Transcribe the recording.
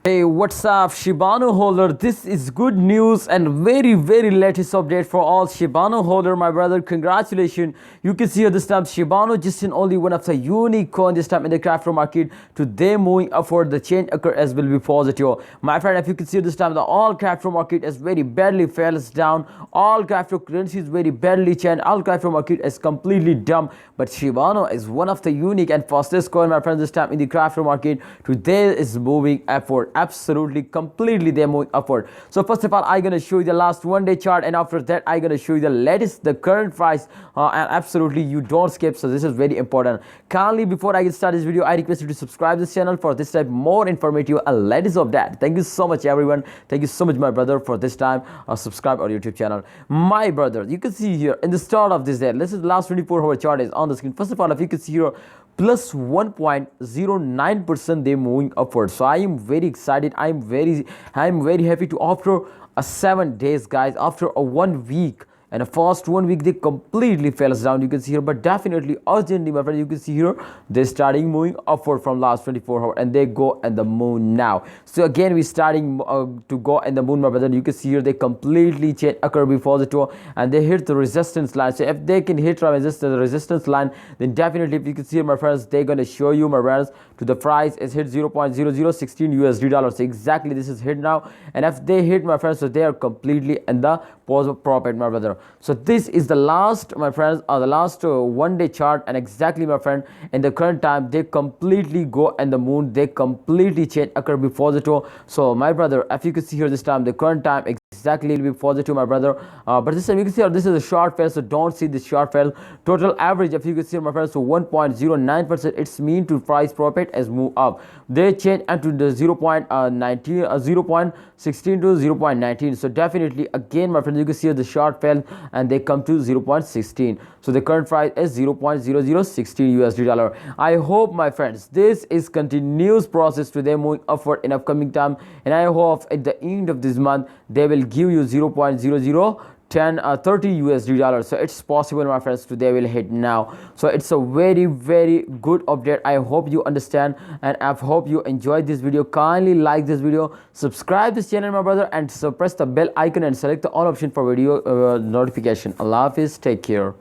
Hey, what's up, Shibano holder? This is good news and very latest update for all Shibano holder, my brother. Congratulations! You can see here this time Shibano just in only one of the unique coin this time in the crypto market. Today moving upward, the change occur as will be positive. My friend, if you can see this time, the all crypto market is very badly falls down. All crypto currencies very badly changed. All crypto market is completely dumb. But Shibano is one of the unique and fastest coin, my friends, this time in the crypto market. Today is moving upward. Absolutely completely they're moving upward. So first of all, I'm gonna show you the last 1 day chart, and after that I'm gonna show you the latest, the current price, and absolutely you don't skip. So this is very important. Kindly before I get started this video, I request you to subscribe this channel for this type more informative and latest of that. Thank you so much everyone. Thank you so much my brother for this time subscribe our YouTube channel. My brother, you can see here in the start of this day, this is the last 24-hour chart is on the screen. First of all, if you can see here, plus 1.09% they moving upward. So I am very excited. I'm very happy to after a 7 days, guys, after a 1 week and a first 1 week they completely fell down, you can see here, but definitely urgently my friend, you can see here they're starting moving upward from last 24 hours, and they go in the moon now. So again we starting to go in the moon, my brother. You can see here they completely change occur before the tour, and they hit the resistance line. So if they can hit the resistance line, then definitely, if you can see here my friends, they're gonna show you my friends to the price is hit 0.0016 USD dollars. So exactly this is hit now, and if they hit my friends, so they are completely in the positive profit, my brother. So this is the last, my friends, the last 1 day chart, and exactly my friend, in the current time they completely go in the moon. They completely change occur before the tour. So my brother, if you can see here this time, the current time exactly will be positive, my brother. But this time you can see this is a short fail, so don't see this short fail. Total average, if you can see my friends, so 1.09%. It's mean to price profit as move up. They change into the 0.16 to 0.19. So definitely again my friends, you can see the short fail and they come to 0.16. So the current price is 0.0016 USD dollar. I hope my friends this is continuous process today moving upward in upcoming time, and I hope at the end of this month they will give you 0.0030 USD dollars. So it's possible my friends, today will hit now. So it's a very good update. I hope you understand, and I hope you enjoyed this video. Kindly like this video, subscribe this channel my brother, and so press the bell icon and select the all option for video notification. Allah Hafiz, take care.